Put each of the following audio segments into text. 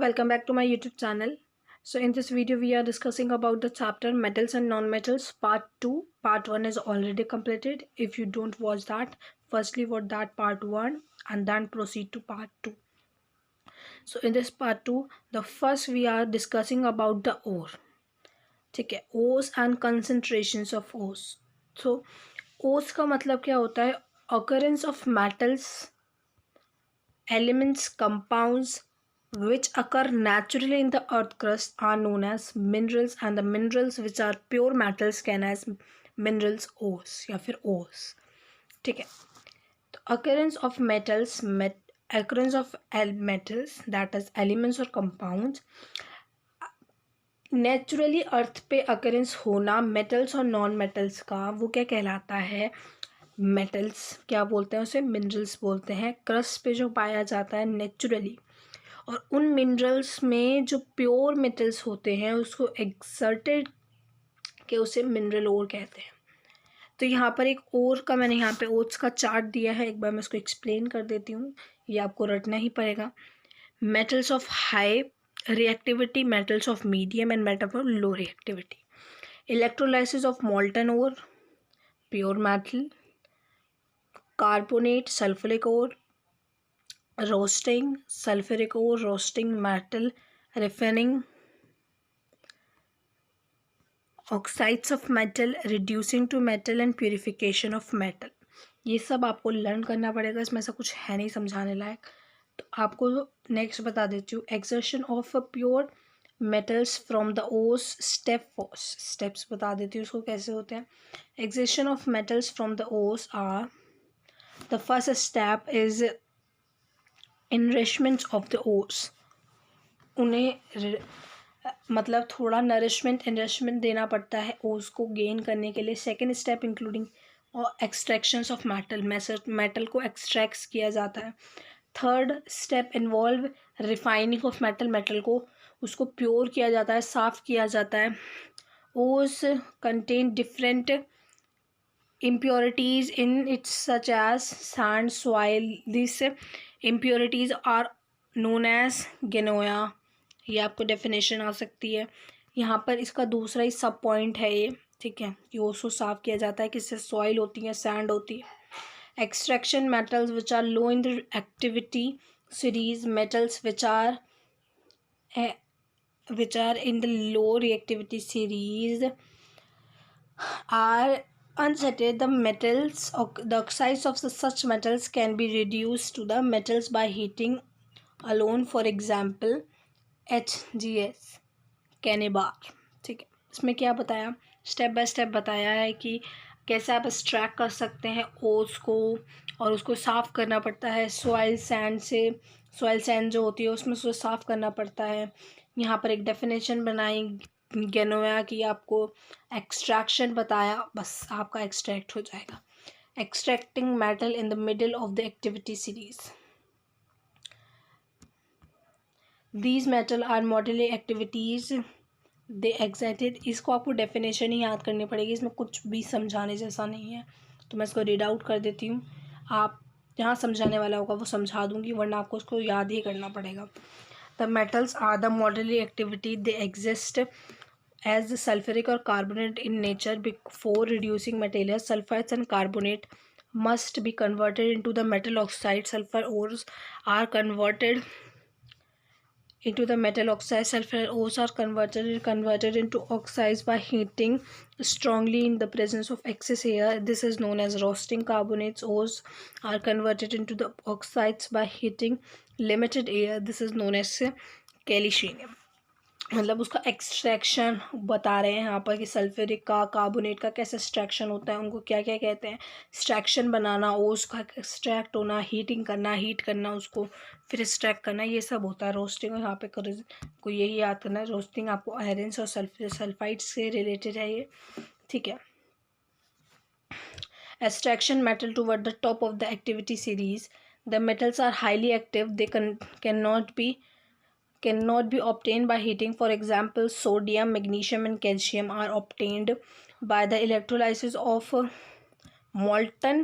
welcome back to my YouTube channel. So in this video we are discussing about the chapter metals and non-metals part 2. Part 1 is already completed. If you don't watch that, firstly watch that part 1 and then proceed to part 2. So in this part 2, the first we are discussing about the ore. ठीक है, ores and concentrations of ores. So ores का मतलब क्या होता है? Occurrence of metals, elements, compounds which occur naturally in the earth crust are known as minerals, and the minerals which are pure metals can as minerals ores या फिर ores. ठीक है, तो occurrence of metals, occurrence of metals that is elements or compounds naturally earth पे occurrence होना metals और non metals का, वो क्या कहलाता है? मेटल्स क्या बोलते हैं उसे? मिनरल्स बोलते हैं. क्रस्ट पे जो पाया जाता है नेचुरली, और उन मिनरल्स में जो प्योर मेटल्स होते हैं उसको एक्सर्टेड के उसे मिनरल ओर कहते हैं. तो यहाँ पर एक ओर का मैंने यहाँ पे ओट्स का चार्ट दिया है, एक बार मैं इसको एक्सप्लेन कर देती हूँ, ये आपको रटना ही पड़ेगा. Metals of high reactivity, metals of medium and metal of low reactivity. Electrolysis of molten ore, pure metal. Carbonate, sulfuric ore. Roasting, sulfuric ore, roasting metal. Refining. Oxides of metal, reducing to metal and purification of metal. ये सब आपको learn करना पड़ेगा, इसमें ऐसा कुछ है नहीं समझाने लायक. तो आपको नेक्स्ट बता देती हूँ. Exertion of pure metals from the ores, steps बता देती हूँ उसको कैसे होते हैं. Exertion of metals from the ores are, the first step is enrichment of the ores. उन्हें मतलब थोड़ा इनरिचमेंट देना पड़ता है ओर्स को गेन करने के लिए. सेकेंड स्टेप इंक्लूडिंग और एक्सट्रैक्शंस ऑफ मेटल को एक्सट्रैक्ट किया जाता है. Third step involve refining of metal को उसको प्योर किया जाता है, साफ़ किया जाता है. Ores contain different impurities in it such as sand, soil. These impurities are known as genoa. ये आपको डेफिनेशन आ सकती है. यहाँ पर इसका दूसरा ही सब पॉइंट है ये. ठीक है, कि उसको साफ़ किया जाता है, किससे? सॉइल होती है, सैंड होती है. Extraction metals which are low in the activity series, metals which are in the low reactivity series are unsettled. The metals or the oxides of such metals can be reduced to the metals by heating alone. For example, HGS, कैनेबार. ठीक है, इसमें क्या बताया? Step by step बताया है कि कैसे आप एक्सट्रैक्ट कर सकते हैं ओर्स को, और उसको साफ़ करना पड़ता है सॉइल सैंड से. सॉइल सैंड जो होती है उसमें उसको साफ़ करना पड़ता है. यहाँ पर एक डेफिनेशन बनाई गेनोवा की, आपको एक्सट्रैक्शन बताया, बस आपका एक्सट्रैक्ट हो जाएगा. Extracting metal in the middle of the activity series. These metal are model activities they excited. इसको आपको डेफिनेशन ही याद करनी पड़ेगी, इसमें कुछ भी समझाने जैसा नहीं है. तो मैं इसको रीड आउट कर देती हूँ, आप जहाँ समझाने वाला होगा वो समझा दूँगी, वरना आपको उसको याद ही करना पड़ेगा. The metals are the model activity. They exist as the sulfuric or carbonate in nature. Before reducing materials, sulfides and carbonate must be converted into the metal oxide. Sulfur ores are converted into the metal oxide. Sulfur ores are converted into oxides by heating strongly in the presence of excess air. This is known as roasting. Carbonates ores are converted into the oxides by heating limited air. This is known as calcium. मतलब उसका extraction बता रहे हैं यहाँ पर कि sulphuric का, carbonate का कैसे एक्सट्रैक्शन होता है, उनको क्या क्या कहते हैं. एक्सट्रैक्शन बनाना, ओस का एक्सट्रैक्ट होना, हीटिंग करना, हीट करना उसको, फिर एक्सट्रैक्ट करना, ये सब होता है रोस्टिंग. और यहाँ पे को यही याद करना है, रोस्टिंग आपको आयरन्स और सल्फाइड से रिलेटेड है ये. ठीक है. Extraction metal toward the top of the activity series. The metals are highly active. They cannot be obtained by heating. For example, sodium, magnesium and calcium are obtained by the electrolysis of molten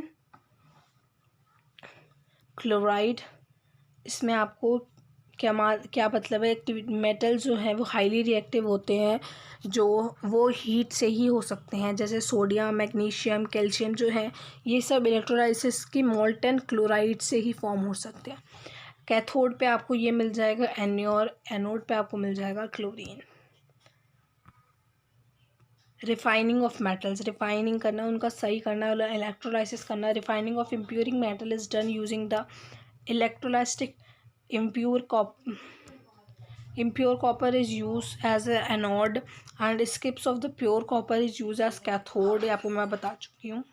chloride. इसमें आपको क्या मतलब है, metal जो है वो highly reactive होते हैं, जो वो हीट से ही हो सकते हैं, जैसे सोडियम, मैग्नीशियम, कैल्शियम जो है ये सब इलेक्ट्रोलाइसिस की मोल्टन क्लोराइड से ही फॉर्म हो सकते हैं। कैथोड पे आपको ये मिल जाएगा एन्योर, एनोड पे आपको मिल जाएगा chlorine. Refining of metals, refining करना, उनका सही करना, इलेक्ट्रोलाइसिस करना। Refining of impure metal is done using the electrolytic impure copper is used as an anode and skips of the pure copper is used as cathode। ये आपको मैं बता चुकी हूँ।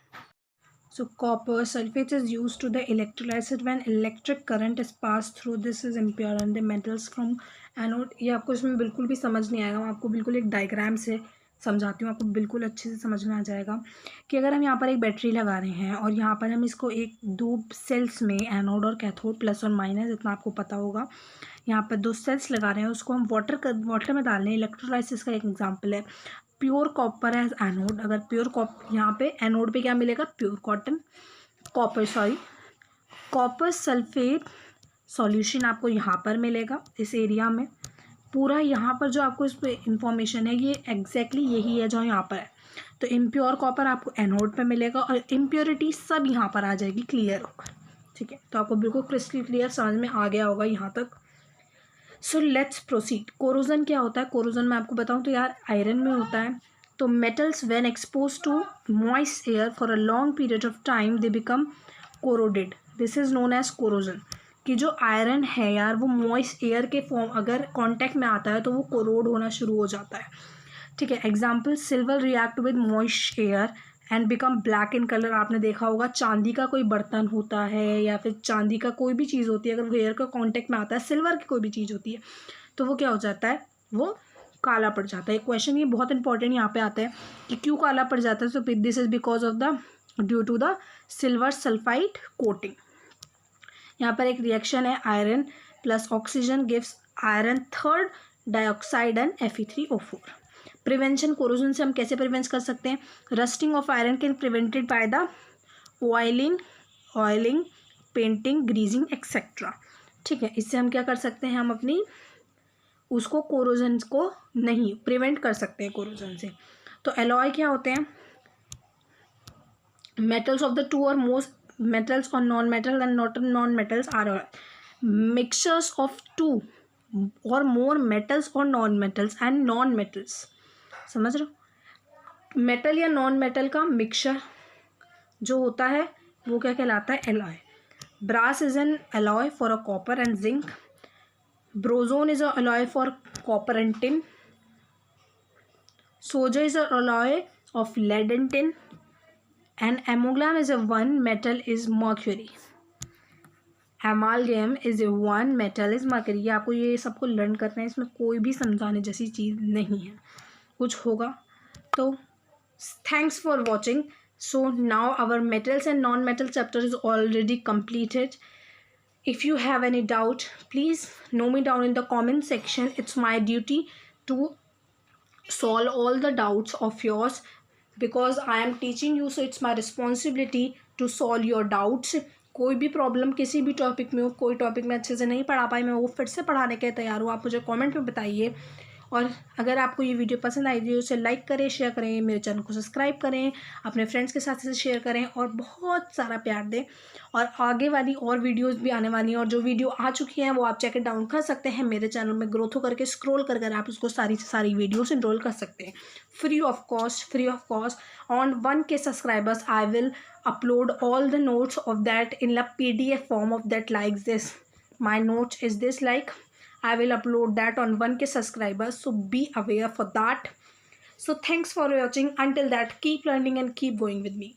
So copper sulfate is used to the electrolysis when electric current is passed through, this is impure and the metals from anode। ये आपको इसमें बिल्कुल भी समझ नहीं आएगा, मैं आपको बिल्कुल एक डायग्राम से समझाती हूँ, आपको बिल्कुल अच्छे से समझ में आ जाएगा कि अगर हम यहाँ पर एक बैटरी लगा रहे हैं और यहाँ पर हम इसको एक दो सेल्स में एनोड और कैथोड प्लस और माइनस इतना आपको पता होगा, यहाँ पर दो सेल्स लगा रहे हैं, उसको हम वाटर में डाल रहे हैं। इलेक्ट्रोलाइसिस का एक एग्जांपल है प्योर कॉपर एज एनोड। अगर प्योर कॉपर यहाँ पे एनोड पे क्या मिलेगा, प्योर कॉपर सल्फेट सॉल्यूशन आपको यहाँ पर मिलेगा इस एरिया में। पूरा यहाँ पर जो आपको इस पर इंफॉर्मेशन है ये एग्जैक्टली यही है जो यहाँ पर है। तो इम्प्योर कॉपर आपको एनोड पे मिलेगा और इम्प्योरिटी सब यहाँ पर आ जाएगी क्लियर होकर। ठीक है, तो आपको बिल्कुल क्रिस्टल क्लियर समझ में आ गया होगा यहाँ तक। So let's proceed. कोरोजन क्या होता है, कोरोजन मैं आपको बताऊँ तो यार आयरन में होता है। तो metals when expose to moist air for a long period of time they become corroded, this is known as corrosion. कि जो आयरन है यार वो मॉइस्ट एयर के फॉर्म अगर कांटेक्ट में आता है तो वो कोरोड होना शुरू हो जाता है। ठीक है, example silver react with moist air and become black in colour. आपने देखा होगा चांदी का कोई बर्तन होता है या फिर चांदी का कोई भी चीज़ होती है, अगर वो एयर का कांटेक्ट में आता है, सिल्वर की कोई भी चीज़ होती है तो वो क्या हो जाता है, वो काला पड़ जाता है। क्वेश्चन ये बहुत इंपॉर्टेंट यहाँ पे आता है कि क्यों काला पड़ जाता है। So this is because of the due to the silver sulphide coating. यहाँ पर एक रिएक्शन है iron plus oxygen gives iron third dioxide and Fe3O4। Prevention, corrosion से हम कैसे प्रिवेंट कर सकते हैं। Rusting of iron can prevented by the oiling, painting, greasing etcetera. ठीक है, इससे हम क्या कर सकते हैं, हम अपनी उसको कोरोजन को नहीं प्रिवेंट कर सकते हैं कोरोजन से। तो एलॉय क्या होते हैं, मेटल्स ऑफ द टू और most metals or non-metal and not non-metals are mixtures of two or more metals or non-metals and non-metals। समझ रहे हो, मेटल या नॉन मेटल का मिक्सचर जो होता है वो क्या कहलाता है, alloy. Brass is an alloy for a copper and zinc. Bronze is a alloy for copper and tin. सोजा is a alloy of lead and tin and amalgam is a one metal is mercury। amalgam is a one metal is mercury। ये आपको ये सबको learn करना है, इसमें कोई भी समझाने जैसी चीज़ नहीं है। कुछ होगा तो thanks for watching. So now our metals and non metal chapter is already completed। if you have any doubt please know me down in the comment section। it's my duty to solve all the doubts of yours because I am teaching you, so it's my responsibility to solve your doubts। कोई भी problem किसी भी topic में हो, कोई topic में अच्छे से नहीं पढ़ा पाई, मैं वो फिर से पढ़ाने के तैयार हूँ, आप मुझे कमेंट में बताइए। और अगर आपको ये वीडियो पसंद आई तो उसे लाइक करें, शेयर करें, मेरे चैनल को सब्सक्राइब करें, अपने फ्रेंड्स के साथ इसे शेयर करें और बहुत सारा प्यार दें। और आगे वाली और वीडियोस भी आने वाली हैं और जो वीडियो आ चुकी हैं वो आप चेक इट डाउन कर सकते हैं मेरे चैनल में, ग्रोथो करके स्क्रॉल कर आप उसको सारी वीडियोस इनरोल कर सकते हैं free of cost. On 1K subscribers I will upload all the notes of that in a PDF form of that like this। my notes is this, like I will upload that on 1K subscribers, so be aware for that। so thanks for watching, until that keep learning and keep going with me।